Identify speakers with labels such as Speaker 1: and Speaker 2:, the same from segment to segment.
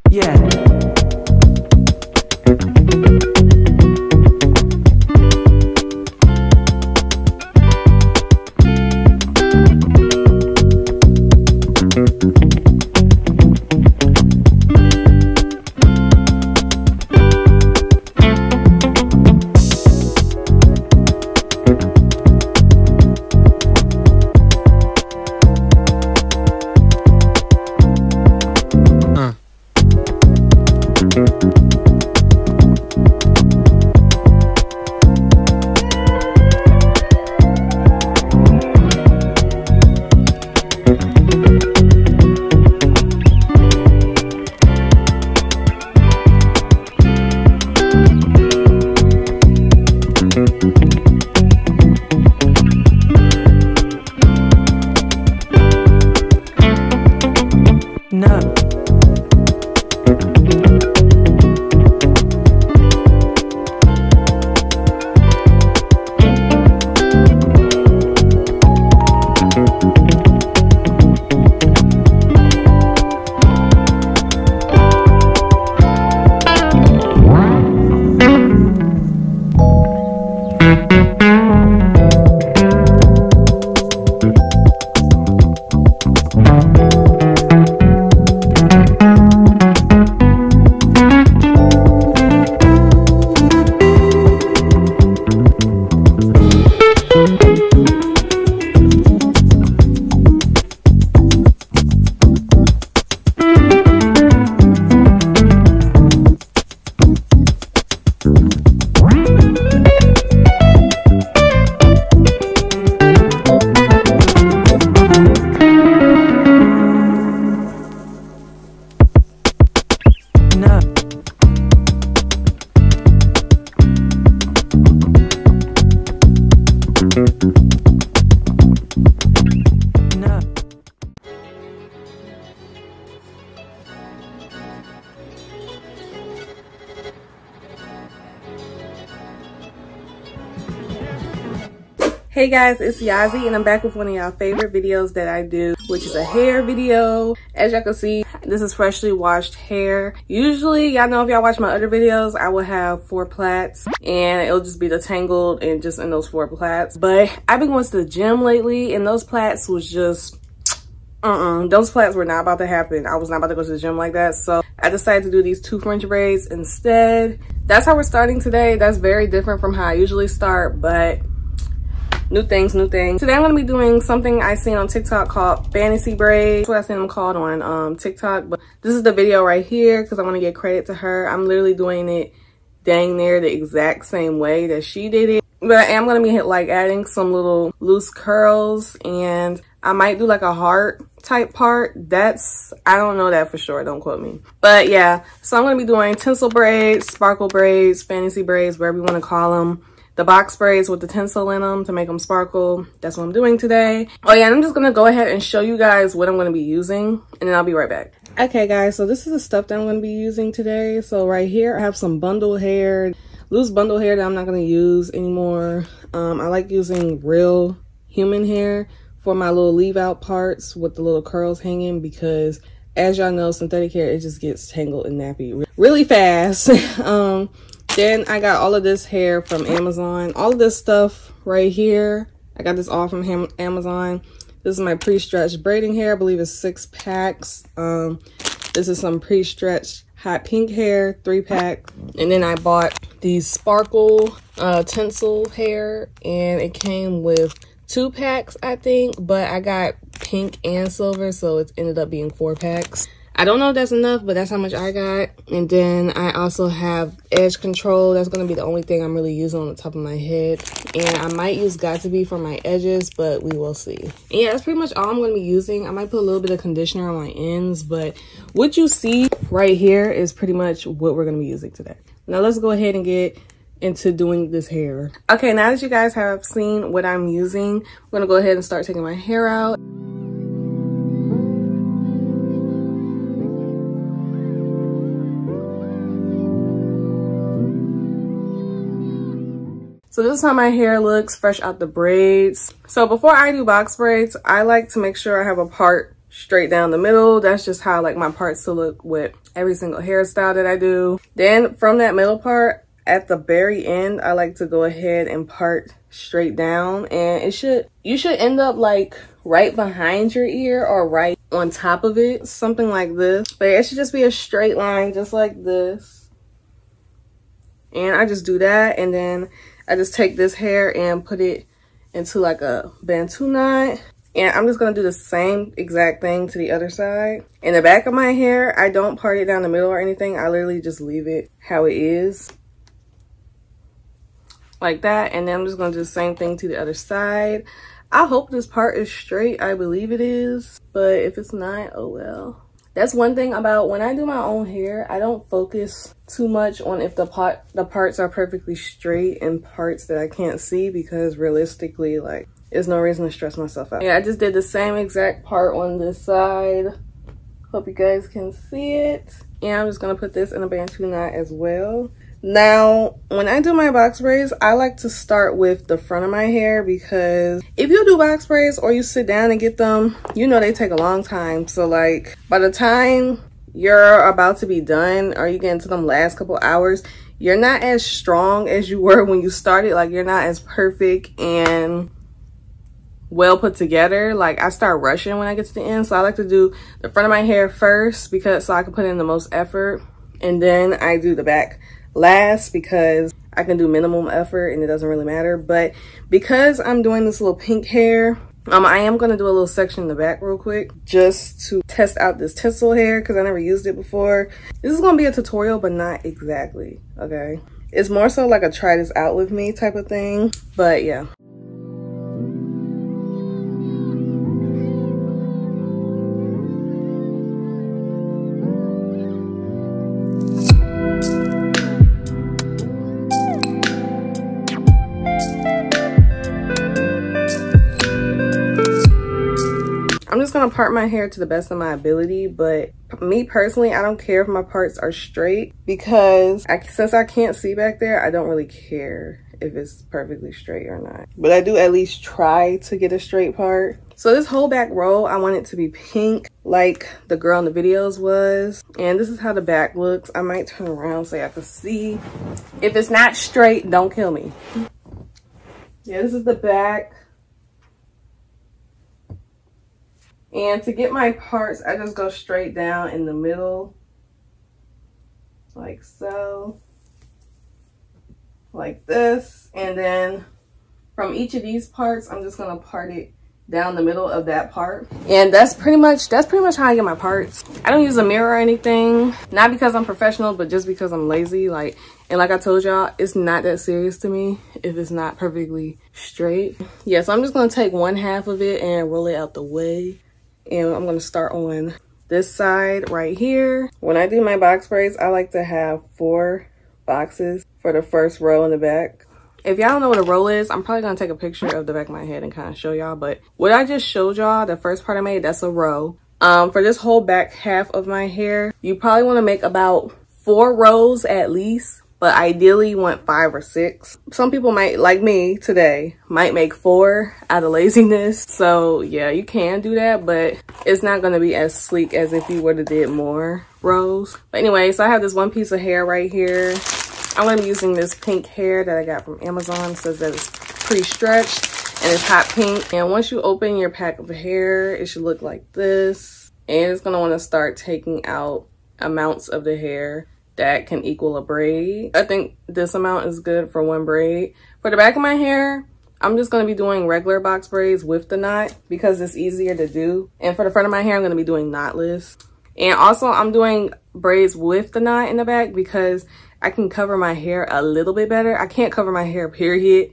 Speaker 1: Yeah. No. Hey guys, it's Yazzie and I'm back with one of y'all favorite videos that I do, which is a hair video. As y'all can see, this is freshly washed hair. Usually, y'all know if y'all watch my other videos, I will have 4 plaits and it'll just be detangled and just in those 4 plaits. But I've been going to the gym lately and those plaits was just, those plaits were not about to happen. I was not about to go to the gym like that. So I decided to do these 2 French braids instead. That's how we're starting today. That's very different from how I usually start, but new things, new things. Today I'm gonna be doing something I seen on TikTok called fantasy braids. That's what I seen them called on TikTok. But this is the video right here because I want to give credit to her. I'm literally doing it dang near the exact same way that she did it. But I am gonna be like adding some little loose curls and I might do like a heart type part. I don't know that for sure, don't quote me. But yeah, so I'm gonna be doing tinsel braids, sparkle braids, fantasy braids, whatever you want to call them. The box braids with the tinsel in them to make them sparkle. That's what I'm doing today. Oh yeah, and I'm just gonna go ahead and show you guys what I'm gonna be using and then I'll be right back. Okay guys, so this is the stuff that I'm gonna be using today. So right here, I have some bundle hair, loose bundle hair that I'm not gonna use anymore. I like using real human hair for my little leave out parts with the little curls hanging because as y'all know, synthetic hair, it just gets tangled and nappy really fast. Then I got all of this hair from Amazon. All of this stuff right here, I got this all from Amazon. This is my pre-stretched braiding hair. I believe it's 6 packs. This is some pre-stretched hot pink hair, 3-pack. And then I bought these sparkle tinsel hair and it came with 2 packs, I think. But I got pink and silver, so it ended up being 4 packs. I don't know if that's enough, but that's how much I got. And then I also have edge control. That's going to be the only thing I'm really using on the top of my head. And I might use Got2b for my edges, but we will see. And yeah, that's pretty much all I'm going to be using. I might put a little bit of conditioner on my ends, but what you see right here is pretty much what we're going to be using today. Now let's go ahead and get into doing this hair. Okay, now that you guys have seen what I'm using, I'm going to go ahead and start taking my hair out. So this is how my hair looks fresh out the braids. So before I do box braids, I like to make sure I have a part straight down the middle. That's just how I like my parts to look with every single hairstyle that I do. Then from that middle part, at the very end, I like to go ahead and part straight down, and you should end up like right behind your ear or right on top of it, something like this. But it should just be a straight line, just like this. And I just do that, and then I just take this hair and put it into like a Bantu knot. And I'm just gonna do the same exact thing to the other side. In the back of my hair, I don't part it down the middle or anything. I literally just leave it how it is, like that. And then I'm just gonna do the same thing to the other side. I hope this part is straight. I believe it is, but if it's not, oh well. That's one thing about when I do my own hair, I don't focus too much on if the parts are perfectly straight and parts that I can't see, because realistically, like, there's no reason to stress myself out. Yeah, I just did the same exact part on this side. Hope you guys can see it. And I'm just gonna put this in a Bantu knot as well. Now, when I do my box braids, I like to start with the front of my hair, because if you do box braids or you sit down and get them, you know they take a long time. So like by the time you're about to be done or you get into them last couple hours, you're not as strong as you were when you started. Like, you're not as perfect and well put together. Like, I start rushing when I get to the end. So I like to do the front of my hair first, because so I can put in the most effort, and then I do the back last, because I can do minimum effort and it doesn't really matter. But because I'm doing this little pink hair, I am going to do a little section in the back real quick just to test out this Tencel hair, because I never used it before. This is going to be a tutorial, but not exactly, okay? It's more so like a try this out with me type of thing, but yeah. I'm just gonna part my hair to the best of my ability, but me personally, I don't care if my parts are straight, because since I can't see back there, I don't really care if it's perfectly straight or not. But I do at least try to get a straight part. So this whole back row, I want it to be pink like the girl in the videos was. And this is how the back looks. I might turn around so I can see. If it's not straight, don't kill me. Yeah, this is the back. And to get my parts, I just go straight down in the middle, like so, like this. And then from each of these parts, I'm just gonna part it down the middle of that part. And that's pretty much how I get my parts. I don't use a mirror or anything, not because I'm professional, but just because I'm lazy. Like I told y'all, it's not that serious to me if it's not perfectly straight. Yeah, so I'm just gonna take one half of it and roll it out the way. And I'm gonna start on this side right here. When I do my box braids, I like to have 4 boxes for the first row in the back. If y'all don't know what a roll is, I'm probably gonna take a picture of the back of my head and kind of show y'all. But what I just showed y'all, the first part I made, that's a row. For this whole back half of my hair, you probably wanna make about 4 rows at least. But ideally you want 5 or 6. Some people might, like me today, might make 4 out of laziness. So yeah, you can do that, but it's not gonna be as sleek as if you would have did more rows. But anyway, so I have this one piece of hair right here. I'm gonna be using this pink hair that I got from Amazon. It says that it's pre-stretched and it's hot pink. And once you open your pack of hair, it should look like this. And it's gonna wanna start taking out amounts of the hair that can equal a braid. I think this amount is good for 1 braid. For the back of my hair, I'm just gonna be doing regular box braids with the knot because it's easier to do. And for the front of my hair, I'm gonna be doing knotless. And also I'm doing braids with the knot in the back because I can cover my hair a little bit better. I can't cover my hair, period,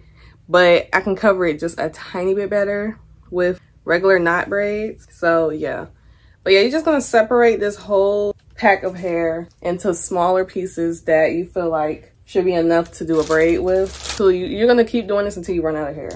Speaker 1: but I can cover it just a tiny bit better with regular knot braids. So yeah. But yeah, you're just gonna separate this whole pack of hair into smaller pieces that you feel like should be enough to do a braid with. So you're gonna keep doing this until you run out of hair.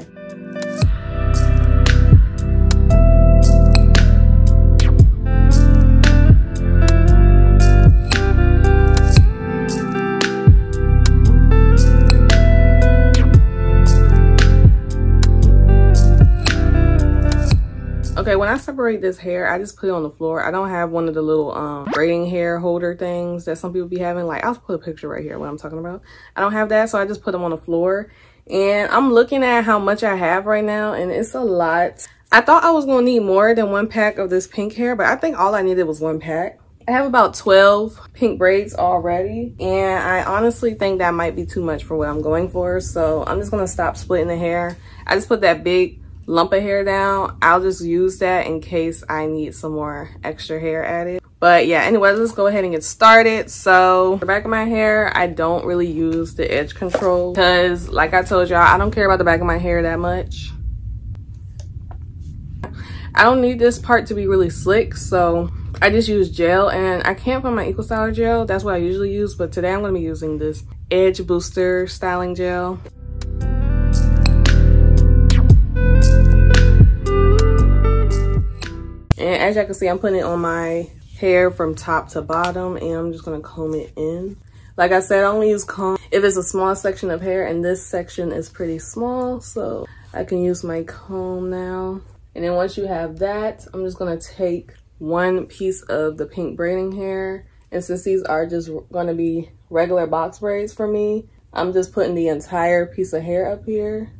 Speaker 1: Okay, when when I separate this hair, I just put it on the floor. I don't have one of the little braiding hair holder things that some people be having. Like, I'll put a picture right here what I'm talking about. I don't have that, so I just put them on the floor. And I'm looking at how much I have right now, and it's a lot. I thought I was gonna need more than 1 pack of this pink hair, but I think all I needed was 1 pack. I have about 12 pink braids already, and I honestly think that might be too much for what I'm going for. So I'm just gonna stop splitting the hair. I just put that big lump of hair down. I'll just use that in case I need some more extra hair added. But yeah, anyway, let's go ahead and get started. So the back of my hair, I don't really use the edge control because like I told y'all, I don't care about the back of my hair that much. I don't need this part to be really slick, so I just use gel, and I can't find my Eco Styler gel. That's what I usually use, but today I'm going to be using this Edge Booster styling gel. And as y'all can see, I'm putting it on my hair from top to bottom, and I'm just going to comb it in. Like I said, I only use comb if it's a small section of hair, and this section is pretty small, so I can use my comb now. And then once you have that, I'm just going to take one piece of the pink braiding hair, and since these are just going to be regular box braids for me, I'm just putting the entire piece of hair up here,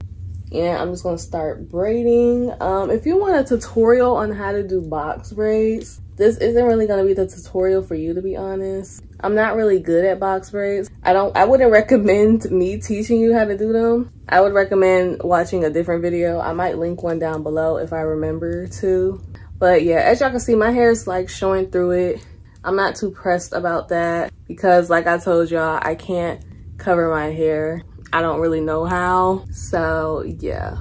Speaker 1: and I'm just going to start braiding. If you want a tutorial on how to do box braids, this isn't really going to be the tutorial for you, to be honest. I'm not really good at box braids. I wouldn't recommend me teaching you how to do them. I would recommend watching a different video. I might link one down below if I remember to. But yeah, as y'all can see, my hair is like showing through it. I'm not too pressed about that because like I told y'all, I can't cover my hair. I don't really know how. So yeah.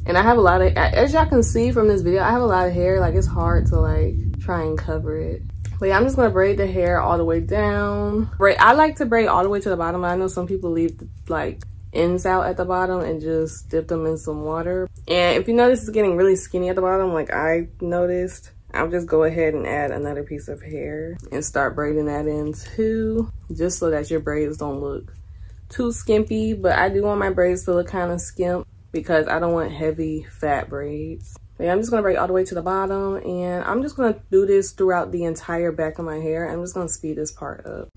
Speaker 1: And I have a lot of, as y'all can see from this video, I have a lot of hair. Like, it's hard to like try and cover it. But yeah, I'm just gonna braid the hair all the way down. I like to braid all the way to the bottom. I know some people leave the, like, ends out at the bottom and just dip them in some water. And if you notice it's getting really skinny at the bottom, like I noticed, I'll just go ahead and add another piece of hair and start braiding that in too, just so that your braids don't look too skimpy. But I do want my braids to look kind of skimp because I don't want heavy fat braids. But yeah, I'm just gonna braid all the way to the bottom, and I'm just gonna do this throughout the entire back of my hair. I'm just gonna speed this part up.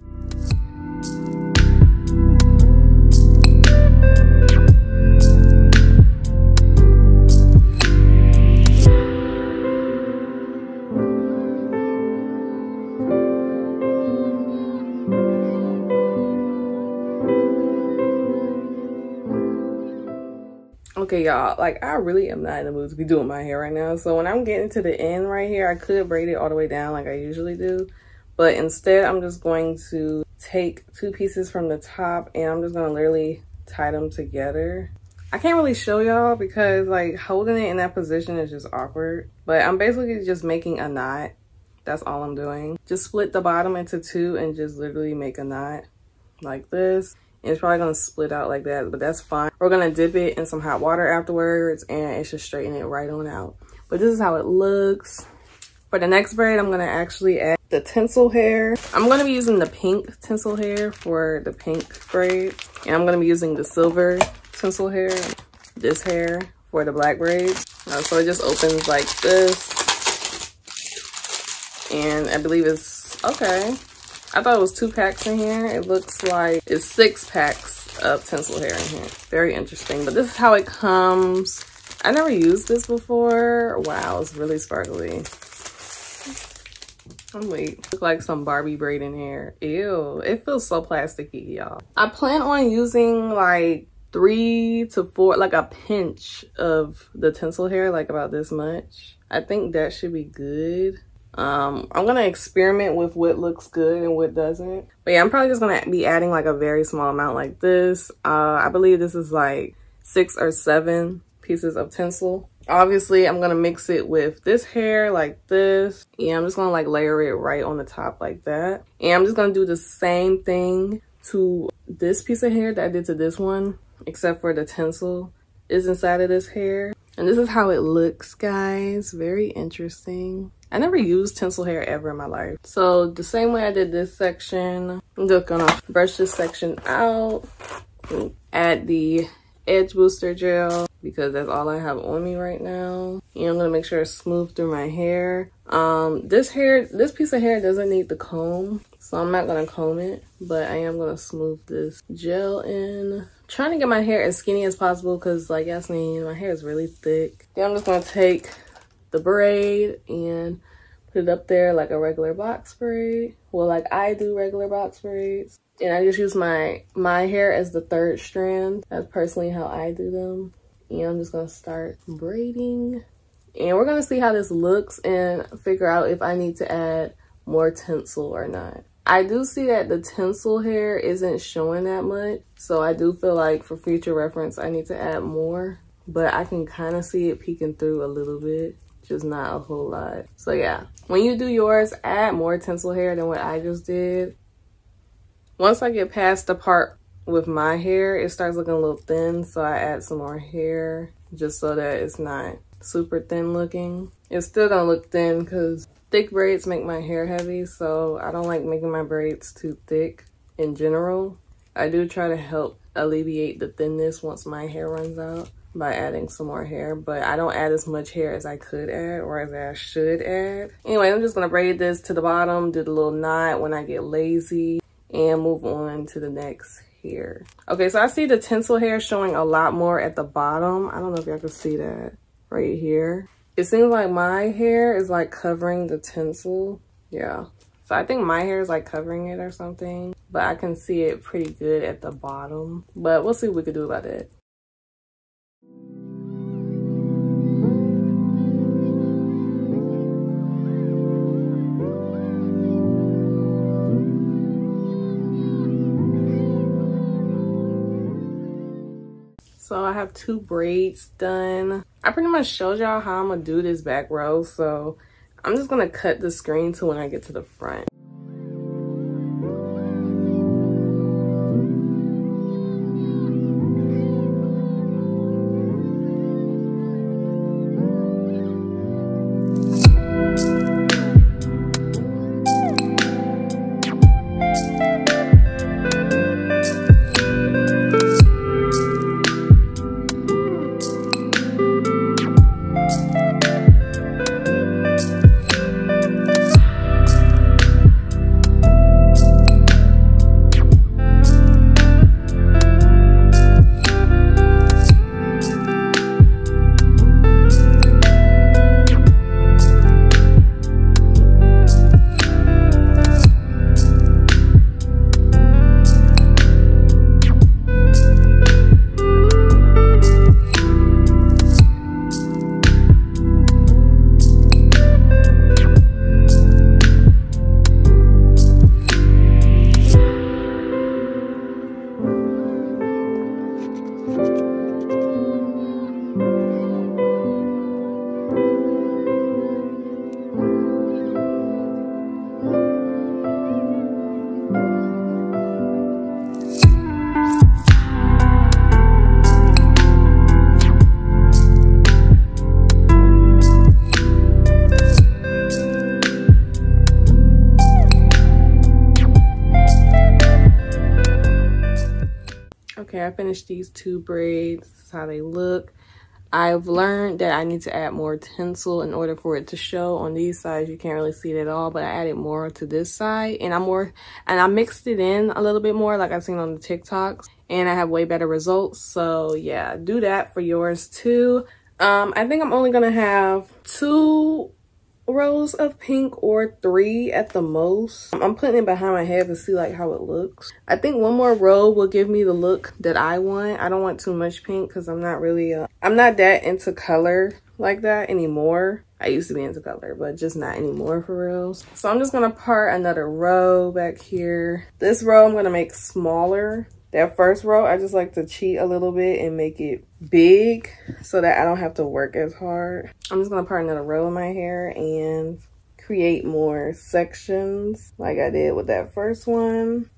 Speaker 1: Okay, y'all, like I really am not in the mood to be doing my hair right now. So when I'm getting to the end right here, I could braid it all the way down like I usually do. But instead, I'm just going to take 2 pieces from the top, and I'm just gonna literally tie them together. I can't really show y'all because like holding it in that position is just awkward. But I'm basically just making a knot. That's all I'm doing. Just split the bottom into 2 and just literally make a knot like this. And it's probably gonna split out like that, but that's fine. We're gonna dip it in some hot water afterwards, and it should straighten it right on out. But this is how it looks. For the next braid, I'm gonna actually add the tinsel hair. I'm gonna be using the pink tinsel hair for the pink braid, and I'm gonna be using the silver tinsel hair, this hair, for the black braid. So it just opens like this, and I believe it's okay. I thought it was 2 packs in here. It looks like it's 6 packs of tinsel hair in here. Very interesting, but this is how it comes. I never used this before. Wow, it's really sparkly. Oh wait, look like some Barbie braid in here. Ew, it feels so plasticky, y'all. I plan on using like 3 to 4, like a pinch of the tinsel hair, like about this much. I think that should be good. I'm gonna experiment with what looks good and what doesn't. But yeah, I'm probably just gonna be adding like a very small amount like this. I believe this is like 6 or 7 pieces of tinsel. Obviously, I'm gonna mix it with this hair like this. Yeah, I'm just gonna like layer it right on the top like that. And I'm just gonna do the same thing to this piece of hair that I did to this one, except for the tinsel is inside of this hair. And this is how it looks, guys. Very interesting. I never used tinsel hair ever in my life. So the same way I did this section, I'm just gonna brush this section out, add the edge booster gel because that's all I have on me right now. And I'm gonna make sure it's smooth through my hair. This piece of hair doesn't need the comb, so I'm not gonna comb it, but I am gonna smooth this gel in. Trying to get my hair as skinny as possible because, like y'all seen, my hair is really thick. Then I'm just gonna take the braid and put it up there like a regular box braid. Well, like I do regular box braids. And I just use my hair as the third strand. That's personally how I do them. And I'm just gonna start braiding. And we're gonna see how this looks and figure out if I need to add more tinsel or not. I do see that the tinsel hair isn't showing that much. So I do feel like for future reference, I need to add more. But I can kind of see it peeking through a little bit. Just not a whole lot. So yeah, when you do yours, add more tinsel hair than what I just did. Once I get past the part with my hair, it starts looking a little thin, so I add some more hair just so that it's not super thin looking. It's still gonna look thin because thick braids make my hair heavy, so I don't like making my braids too thick in general. I do try to help alleviate the thinness once my hair runs out by adding some more hair, but I don't add as much hair as I could add or as I should add. Anyway, I'm just gonna braid this to the bottom, do the little knot when I get lazy, and move on to the next hair. Okay, so I see the tinsel hair showing a lot more at the bottom. I don't know if y'all can see that right here. It seems like my hair is like covering the tinsel. Yeah, so I think my hair is like covering it or something, but I can see it pretty good at the bottom. But we'll see what we can do about it. So I have 2 braids done. I pretty much showed y'all how I'm gonna do this back row, so I'm just gonna cut the screen to when I get to the front. Okay, I finished these 2 braids. This is how they look. I've learned that I need to add more tinsel in order for it to show. On these sides, you can't really see it at all, but I added more to this side, and I mixed it in a little bit more like I've seen on the TikToks, and I have way better results. So yeah, do that for yours too. I think I'm only gonna have 2 rows of pink or 3 at the most. I'm putting it behind my head to see like how it looks. I think 1 more row will give me the look that I want. I don't want too much pink because I'm not really I'm not that into color like that anymore. I used to be into color, but just not anymore for real. So I'm just gonna part another row back here. This row I'm gonna make smaller. That first row, I just like to cheat a little bit and make it big so that I don't have to work as hard. I'm just gonna part another row in my hair and create more sections like I did with that first one.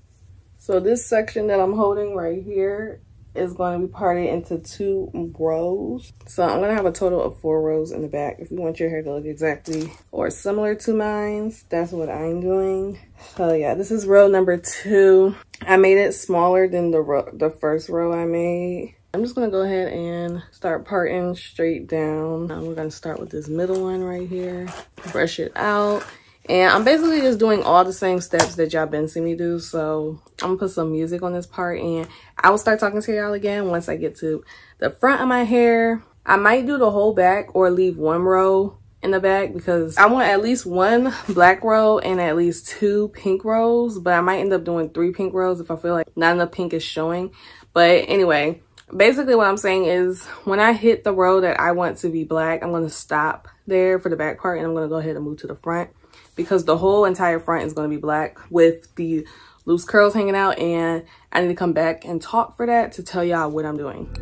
Speaker 1: So this section that I'm holding right here is going to be parted into 2 rows. So I'm gonna have a total of 4 rows in the back. If you want your hair to look exactly or similar to mine, that's what I'm doing. So yeah, this is row number 2. I made it smaller than the first row I made. I'm just gonna go ahead and start parting straight down. We're gonna start with this middle one right here, brush it out. And I'm basically just doing all the same steps that y'all been seeing me do. So I'm gonna put some music on this part and I will start talking to y'all again once I get to the front of my hair. I might do the whole back or leave one row in the back because I want at least one black row and at least 2 pink rows, but I might end up doing 3 pink rows if I feel like not enough pink is showing. But anyway, basically what I'm saying is when I hit the row that I want to be black, I'm going to stop there for the back part and I'm going to go ahead and move to the front because the whole entire front is going to be black with the loose curls hanging out, and I need to come back and talk for that to tell y'all what I'm doing.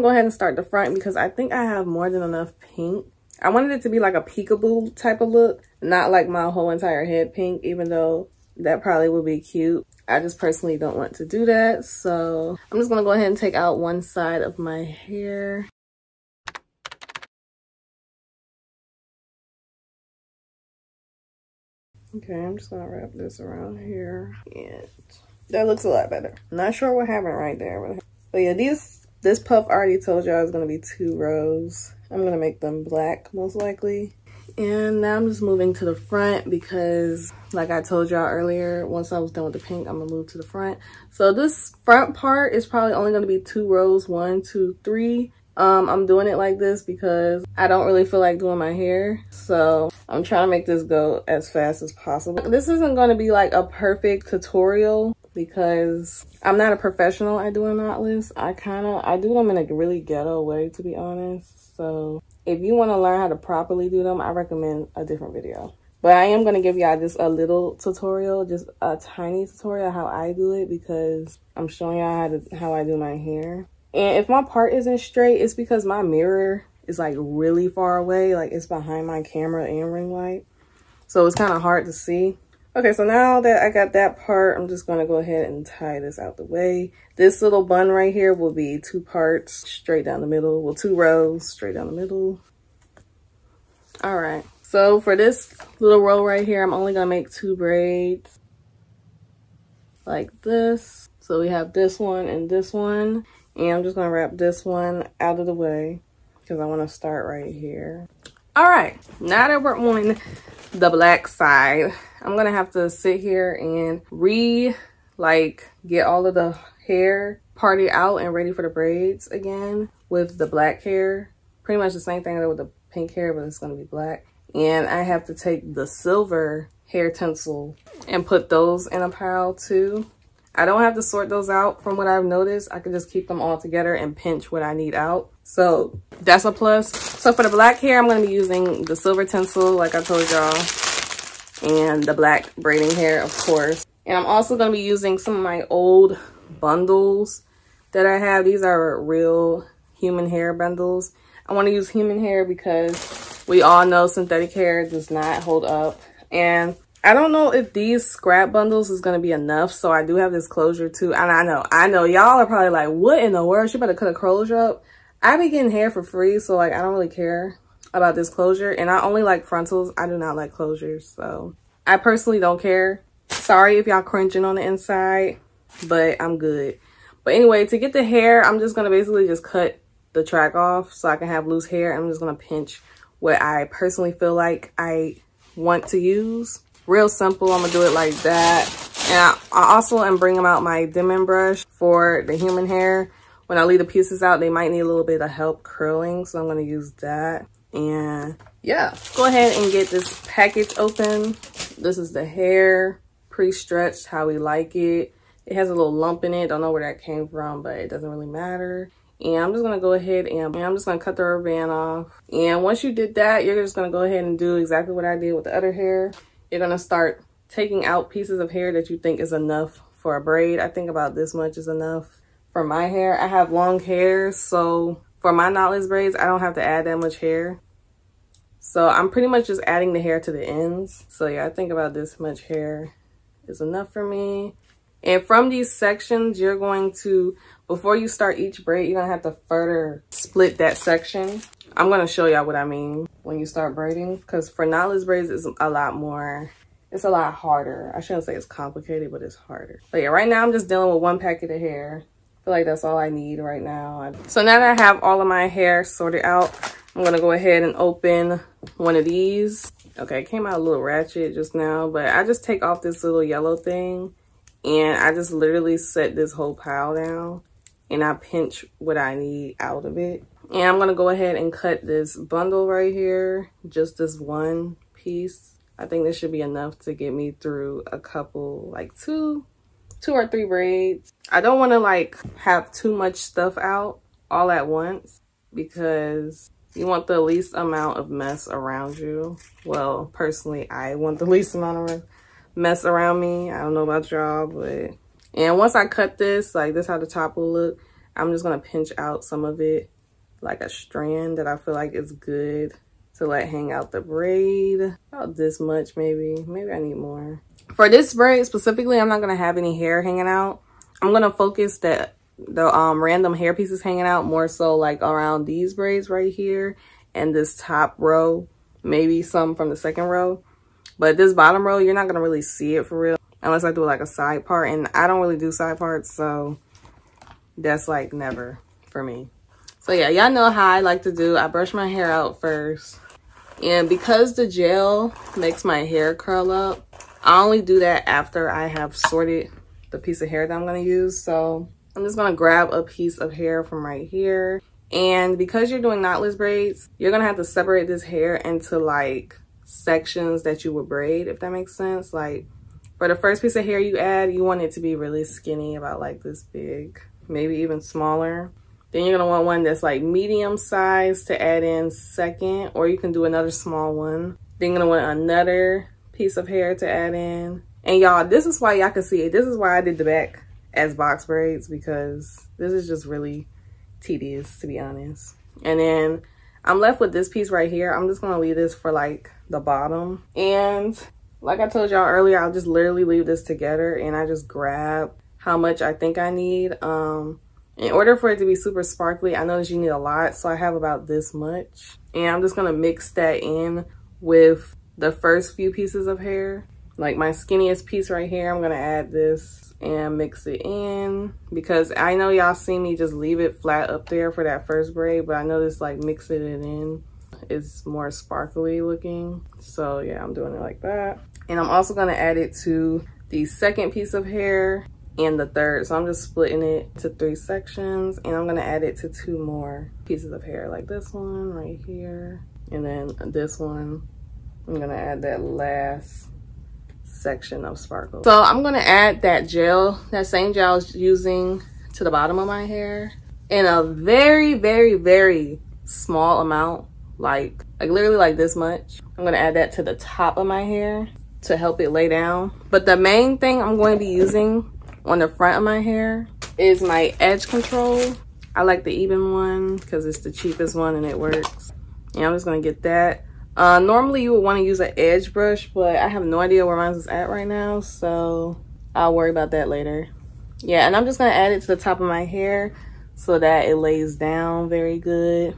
Speaker 1: Go ahead and start the front because I think I have more than enough pink. I wanted it to be like a peekaboo type of look, not like my whole entire head pink, even though that probably would be cute. I just personally don't want to do that, so I'm just gonna go ahead and take out one side of my hair. Okay, I'm just gonna wrap this around here, and that looks a lot better. Not sure what happened right there, but yeah, this puff I already told y'all is going to be 2 rows. I'm going to make them black most likely. And now I'm just moving to the front because like I told y'all earlier, once I was done with the pink, I'm going to move to the front. So this front part is probably only going to be 2 rows, 1, 2, 3. I'm doing it like this because I don't really feel like doing my hair. So I'm trying to make this go as fast as possible. This isn't going to be like a perfect tutorial because I'm not a professional at doing knotless. I do them in a really ghetto way, to be honest. So if you want to learn how to properly do them, I recommend a different video. But I am going to give y'all just a little tutorial, just a tiny tutorial how I do it because I'm showing y'all how I do my hair. And if my part isn't straight, it's because my mirror is like really far away. Like it's behind my camera and ring light. So it's kind of hard to see. Okay, so now that I got that part, I'm just going to go ahead and tie this out the way. This little bun right here will be 2 parts straight down the middle. Well, 2 rows straight down the middle. All right, so for this little row right here, I'm only going to make 2 braids like this. So we have this one and this one. And I'm just going to wrap this one out of the way because I want to start right here. All right, now that we're on the black side, I'm going to have to sit here and get all of the hair parted out and ready for the braids again with the black hair. Pretty much the same thing with the pink hair, but it's going to be black. And I have to take the silver hair tinsel and put those in a pile too. I don't have to sort those out from what I've noticed. I can just keep them all together and pinch what I need out. So that's a plus. So for the black hair, I'm going to be using the silver tinsel, like I told y'all, and the black braiding hair, of course. And I'm also going to be using some of my old bundles that I have. These are real human hair bundles. I want to use human hair because we all know synthetic hair does not hold up. And I don't know if these scrap bundles is going to be enough. So I do have this closure too. And I know y'all are probably like, what in the world? She better cut a closure up. I be getting hair for free. So like, I don't really care about this closure. And I only like frontals. I do not like closures. So I personally don't care. Sorry if y'all cringing on the inside, but I'm good. But anyway, to get the hair, I'm just going to basically just cut the track off so I can have loose hair. I'm just going to pinch what I personally feel like I want to use. Real simple. I'm gonna do it like that. And I also am bringing out my Denman brush for the human hair. When I leave the pieces out, they might need a little bit of help curling, so I'm gonna use that. And yeah, go ahead and get this package open. This is the hair, pre-stretched how we like it. It has a little lump in it. Don't know where that came from, but it doesn't really matter. And I'm just gonna go ahead and I'm just gonna cut the rubber band off. And once you did that, you're just gonna go ahead and do exactly what I did with the other hair. You're gonna start taking out pieces of hair that you think is enough for a braid. I think about this much is enough for my hair. I have long hair, so for my knotless braids, I don't have to add that much hair. So I'm pretty much just adding the hair to the ends. So yeah, I think about this much hair is enough for me. And from these sections, you're going to, before you start each braid, you're gonna have to further split that section. I'm gonna show y'all what I mean when you start braiding, because for knotless braids, it's a lot more, it's a lot harder. I shouldn't say it's complicated, but it's harder. But yeah, right now I'm just dealing with one packet of hair. I feel like that's all I need right now. So now that I have all of my hair sorted out, I'm gonna go ahead and open one of these. Okay, it came out a little ratchet just now, but I just take off this little yellow thing and I just literally set this whole pile down and I pinch what I need out of it. And I'm gonna go ahead and cut this bundle right here, just this one piece. I think this should be enough to get me through a couple, like two or three braids. I don't wanna like have too much stuff out all at once because you want the least amount of mess around you. Well, personally, I want the least amount of mess around me. I don't know about y'all, but... And once I cut this, like this how the top will look, I'm just gonna pinch out some of it, like a strand that I feel like is good to let hang out the braid. About this much, maybe. Maybe I need more. For this braid specifically, I'm not gonna have any hair hanging out. I'm gonna focus the random hair pieces hanging out more so like around these braids right here and this top row, maybe some from the second row. But this bottom row, you're not gonna really see it for real unless I do like a side part, and I don't really do side parts, so that's like never for me. So yeah, y'all know how I like to do. I brush my hair out first, and because the gel makes my hair curl up, I only do that after I have sorted the piece of hair that I'm gonna use. So I'm just gonna grab a piece of hair from right here. And because you're doing knotless braids, you're gonna have to separate this hair into like sections that you would braid, if that makes sense. Like for the first piece of hair you add, you want it to be really skinny, about like this big, maybe even smaller. Then you're gonna want one that's like medium size to add in second, or you can do another small one. Then you're gonna want another piece of hair to add in. And y'all, this is why y'all can see it. This is why I did the back as box braids, because this is just really tedious, to be honest. And then I'm left with this piece right here. I'm just gonna leave this for like the bottom. And like I told y'all earlier, I'll just literally leave this together and I just grab how much I think I need. In order for it to be super sparkly, I notice you need a lot, so I have about this much. And I'm just gonna mix that in with the first few pieces of hair. Like my skinniest piece right here, I'm gonna add this and mix it in, because I know y'all see me just leave it flat up there for that first braid, but I notice like mixing it in is more sparkly looking. So yeah, I'm doing it like that. And I'm also gonna add it to the second piece of hair and the third. So I'm just splitting it to 3 sections, and I'm gonna add it to 2 more pieces of hair, like this one right here, and then this one. I'm gonna add that last section of sparkle. So I'm gonna add that gel, that same gel I was using, to the bottom of my hair in a very, very, very small amount, like literally like this much. I'm gonna add that to the top of my hair to help it lay down. But the main thing I'm going to be using on the front of my hair is my edge control. I like the even one because it's the cheapest one and it works. And I'm just gonna get that. Normally you would want to use an edge brush, but I have no idea where mine is at right now, so I'll worry about that later. Yeah, and I'm just gonna add it to the top of my hair so that it lays down very good.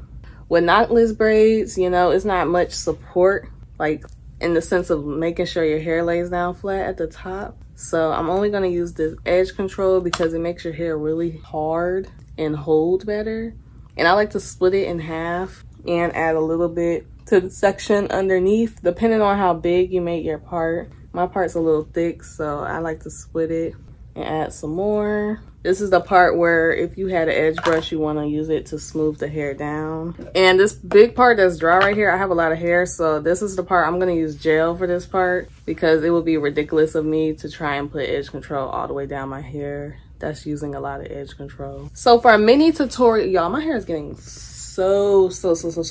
Speaker 1: With knotless braids, you know, it's not much support, like in the sense of making sure your hair lays down flat at the top. So I'm only gonna use this edge control because it makes your hair really hard and hold better. And I like to split it in half and add a little bit to the section underneath, depending on how big you make your part. My part's a little thick, so I like to split it and add some more. This is the part where if you had an edge brush, you want to use it to smooth the hair down. And this big part that's dry right here, I have a lot of hair, so this is the part I'm going to use gel for this part, because it would be ridiculous of me to try and put edge control all the way down my hair that's using a lot of edge control. So for a mini tutorial, y'all, my hair is getting so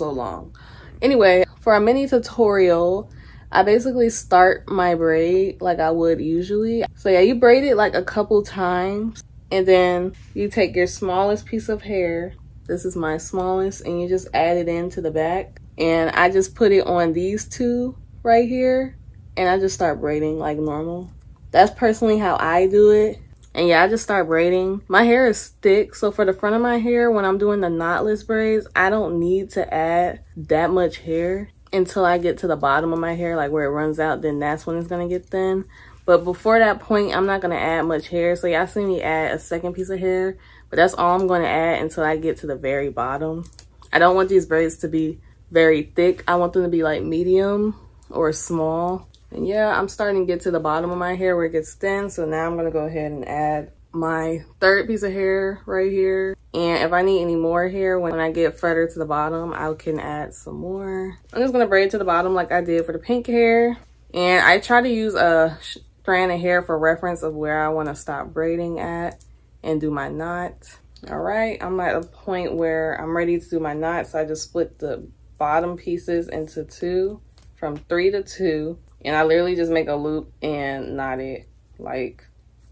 Speaker 1: long. Anyway, for a mini tutorial, I basically start my braid like I would usually. So yeah, you braid it like a couple times, and then you take your smallest piece of hair. This is my smallest, and you just add it into the back. And I just put it on these two right here, and I just start braiding like normal. That's personally how I do it. And yeah, I just start braiding. My hair is thick, so for the front of my hair, when I'm doing the knotless braids, I don't need to add that much hair until I get to the bottom of my hair, like where it runs out. Then that's when it's gonna get thin. But before that point, I'm not gonna add much hair. So y'all see me add a second piece of hair, but that's all I'm gonna add until I get to the very bottom. I don't want these braids to be very thick. I want them to be like medium or small. And yeah, I'm starting to get to the bottom of my hair where it gets thin. So now I'm gonna go ahead and add my third piece of hair right here. And if I need any more hair when I get further to the bottom, I can add some more. I'm just gonna braid to the bottom like I did for the pink hair. And I try to use a strand of hair for reference of where I wanna stop braiding at and do my knot. All right, I'm at a point where I'm ready to do my knot. So I just split the bottom pieces into two, from 3 to 2. And I literally just make a loop and knot it. Like,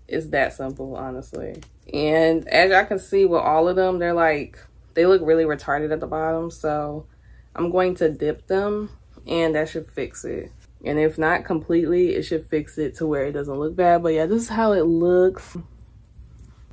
Speaker 1: it's that simple, honestly. And as y'all can see with all of them, they're like, they look really retarded at the bottom. So I'm going to dip them, and that should fix it. And if not completely, it should fix it to where it doesn't look bad. But yeah, this is how it looks.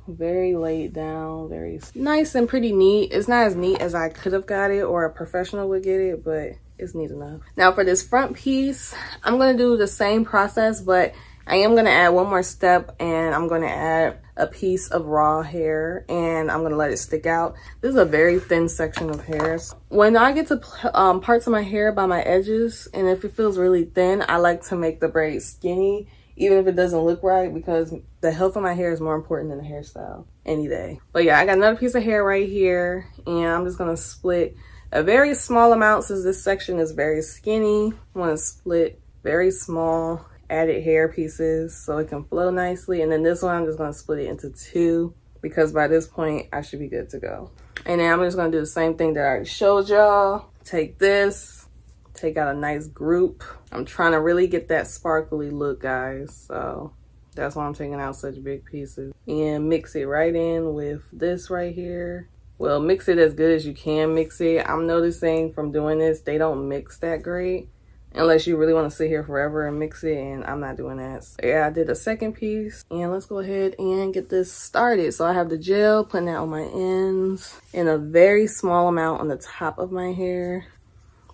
Speaker 1: Very laid down, very nice and pretty neat. It's not as neat as I could have got it or a professional would get it, but it's neat enough. Now for this front piece, I'm gonna do the same process, but I am gonna add one more step, and I'm gonna add a piece of raw hair, and I'm gonna let it stick out. This is a very thin section of hair. When I get to parts of my hair by my edges, and if it feels really thin, I like to make the braid skinny, even if it doesn't look right, because the health of my hair is more important than the hairstyle any day. But yeah, I got another piece of hair right here, and I'm just gonna split a very small amount since this section is very skinny. I want to split very small added hair pieces so it can flow nicely. And then this one, I'm just going to split it into 2 because by this point I should be good to go. And then I'm just going to do the same thing that I already showed y'all. Take this, take out a nice group. I'm trying to really get that sparkly look, guys. So that's why I'm taking out such big pieces. And mix it right in with this right here. Well, mix it as good as you can mix it. I'm noticing from doing this, they don't mix that great unless you really want to sit here forever and mix it, and I'm not doing that. So yeah, I did a second piece, and let's go ahead and get this started. So I have the gel, putting that on my ends, and a very small amount on the top of my hair.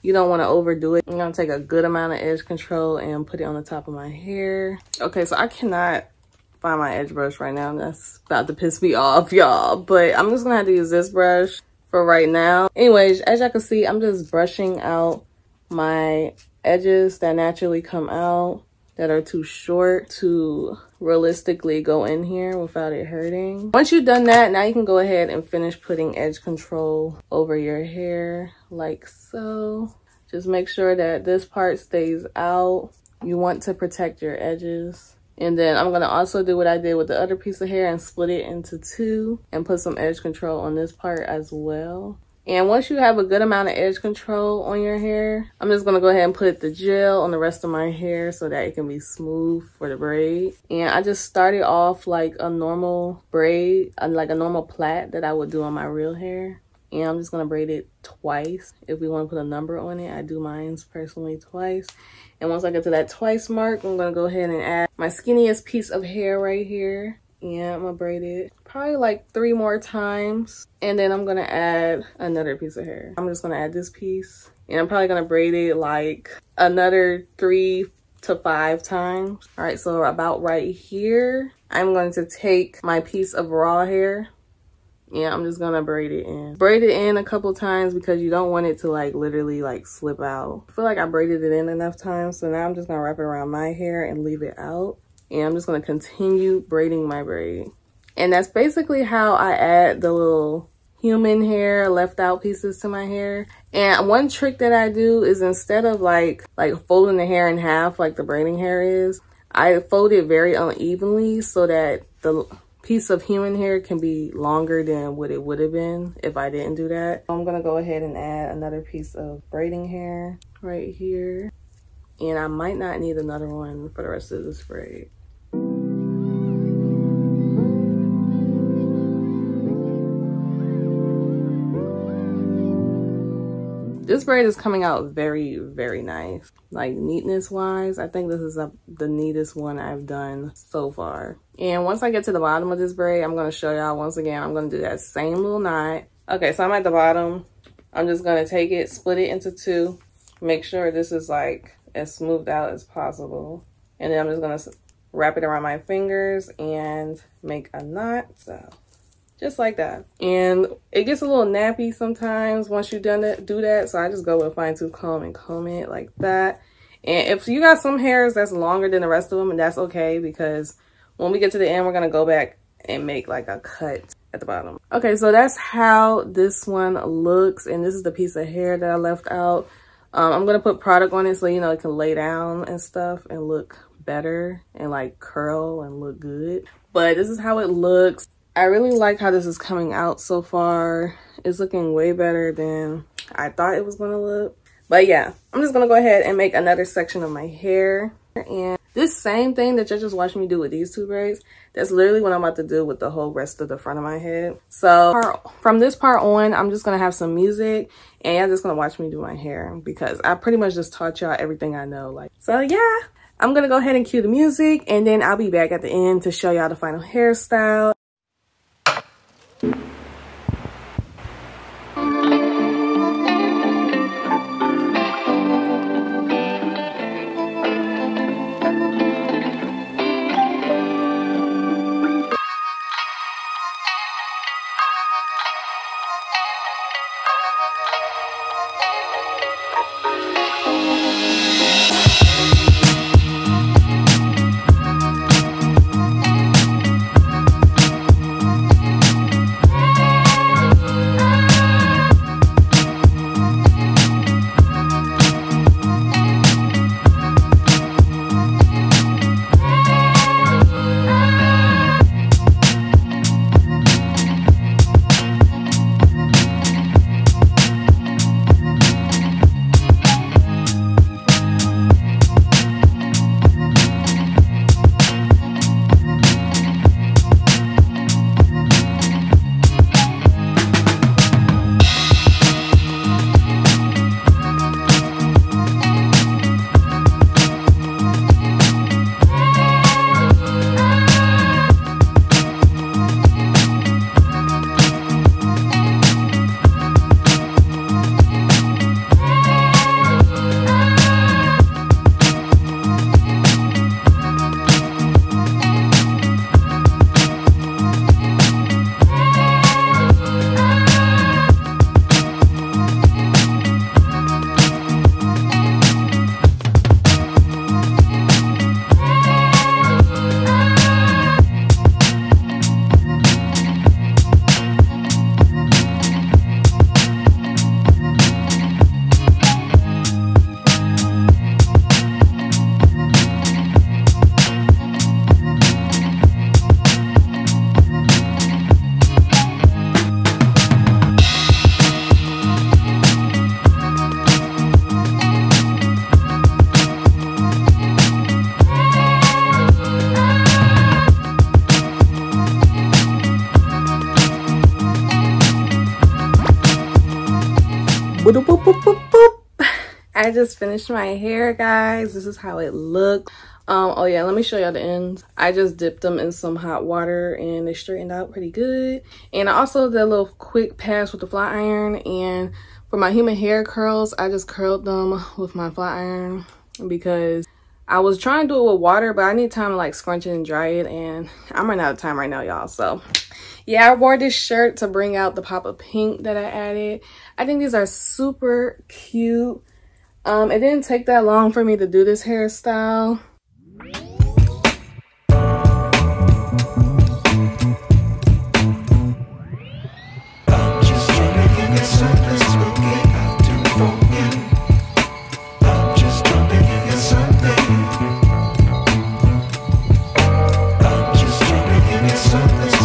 Speaker 1: You don't want to overdo it. I'm going to take a good amount of edge control and put it on the top of my hair. Okay, so I cannot find my edge brush right now. That's about to piss me off, y'all. But I'm just gonna have to use this brush for right now. Anyways, as y'all can see, I'm just brushing out my edges that naturally come out that are too short to realistically go in here without it hurting. Once you've done that, now you can go ahead and finish putting edge control over your hair like so. Just make sure that this part stays out. You want to protect your edges. And then I'm gonna also do what I did with the other piece of hair and split it into 2 and put some edge control on this part as well. And once you have a good amount of edge control on your hair, I'm just gonna go ahead and put the gel on the rest of my hair so that it can be smooth for the braid. And I just started off like a normal braid, like a normal plait that I would do on my real hair. And I'm just gonna braid it twice. If we wanna put a number on it, I do mine personally twice. And once I get to that twice mark, I'm gonna go ahead and add my skinniest piece of hair right here. And I'm gonna braid it probably like 3 more times. And then I'm gonna add another piece of hair. I'm just gonna add this piece. And I'm probably gonna braid it like another 3 to 5 times. All right, so about right here, I'm going to take my piece of raw hair. Yeah, I'm just gonna braid it in. Braid it in a couple times because you don't want it to like literally like slip out. I feel like I braided it in enough times, so now I'm just gonna wrap it around my hair and leave it out. And I'm just gonna continue braiding my braid. And that's basically how I add the little human hair left out pieces to my hair. And one trick that I do is instead of like folding the hair in half like the braiding hair is, I fold it very unevenly so that piece of human hair can be longer than what it would have been if I didn't do that. I'm gonna go ahead and add another piece of braiding hair right here. And I might not need another one for the rest of this braid. This braid is coming out very, very nice. Like neatness wise, I think this is the neatest one I've done so far. And once I get to the bottom of this braid, I'm gonna show y'all once again, I'm gonna do that same little knot. Okay, so I'm at the bottom. I'm just gonna take it, split it into two. Make sure this is like as smoothed out as possible. And then I'm just gonna wrap it around my fingers and make a knot, so. Just like that. And it gets a little nappy sometimes once you've do that. So I just go with a fine tooth comb and comb it like that. And if you got some hairs that's longer than the rest of them, and that's okay, because when we get to the end, we're gonna go back and make like a cut at the bottom. Okay, so that's how this one looks. And this is the piece of hair that I left out. I'm gonna put product on it so, you know, it can lay down and stuff and look better and like curl and look good. But this is how it looks. I really like how this is coming out so far. It's looking way better than I thought it was gonna look. But yeah, I'm just gonna go ahead and make another section of my hair. And this same thing that you're just watching me do with these two braids, that's literally what I'm about to do with the whole rest of the front of my head. So from this part on, I'm just gonna have some music and you're just gonna watch me do my hair because I pretty much just taught y'all everything I know. Like, so yeah, I'm gonna go ahead and cue the music and then I'll be back at the end to show y'all the final hairstyle. Boop, boop, boop, boop, boop. I just finished my hair, guys. This is how it looks. Oh yeah, let me show y'all the ends. I just dipped them in some hot water and they straightened out pretty good. And I also did a little quick pass with the flat iron. And for my human hair curls, I just curled them with my flat iron because I was trying to do it with water, but I need time to like scrunch it and dry it. And I'm running out of time right now, y'all. So yeah, I wore this shirt to bring out the pop of pink that I added. I think these are super cute. It didn't take that long for me to do this hairstyle.
Speaker 2: Something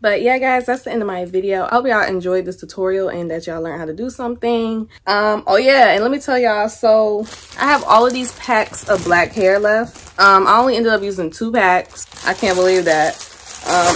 Speaker 1: But yeah, guys, that's the end of my video. I hope y'all enjoyed this tutorial and that y'all learned how to do something. Oh yeah, and let me tell y'all, so I have all of these packs of black hair left. I only ended up using 2 packs. I can't believe that.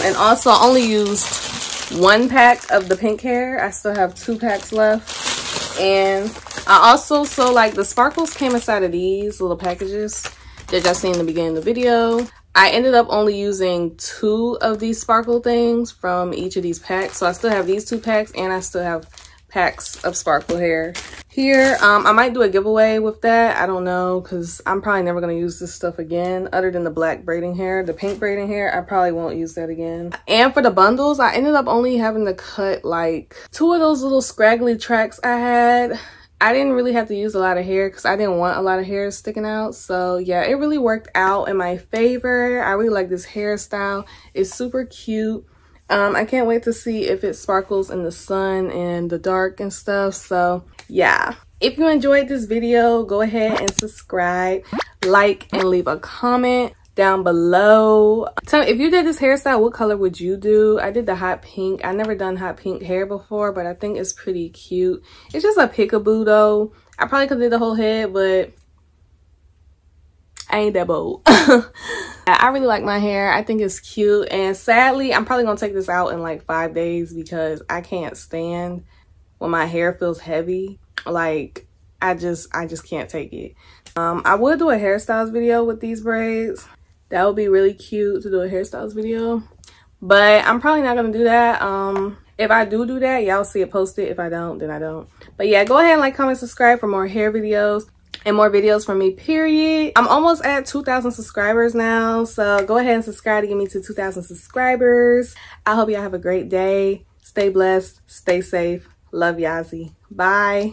Speaker 1: And also I only used 1 pack of the pink hair. I still have 2 packs left. And I also, so like the sparkles came inside of these little packages that y'all seen in the beginning of the video. I ended up only using 2 of these sparkle things from each of these packs. So I still have these 2 packs and I still have packs of sparkle hair here. I might do a giveaway with that. I don't know, because I'm probably never going to use this stuff again other than the black braiding hair. The pink braiding hair, I probably won't use that again. And for the bundles, I ended up only having to cut like 2 of those little scraggly tracks I had. I didn't really have to use a lot of hair because I didn't want a lot of hair sticking out. So yeah, it really worked out in my favor. I really like this hairstyle. It's super cute. I can't wait to see if it sparkles in the sun and the dark and stuff. So yeah, if you enjoyed this video, go ahead and subscribe, like, and leave a comment down below. Tell me, if you did this hairstyle, what color would you do? I did the hot pink. I never done hot pink hair before, but I think it's pretty cute. It's just a peekaboo though. I probably could do the whole head, but I ain't that bold. I really like my hair. I think it's cute, and sadly I'm probably gonna take this out in like 5 days because I can't stand when my hair feels heavy. Like I just can't take it. I would do a hairstyles video with these braids. That would be really cute to do a hairstyles video, but I'm probably not gonna do that. If I do that, y'all see it posted. If I don't, then I don't. But yeah, go ahead and like, comment, subscribe for more hair videos and more videos from me, period. I'm almost at 2,000 subscribers now, so go ahead and subscribe to get me to 2,000 subscribers. I hope y'all have a great day. Stay blessed, stay safe. Love, Yazzie. Bye.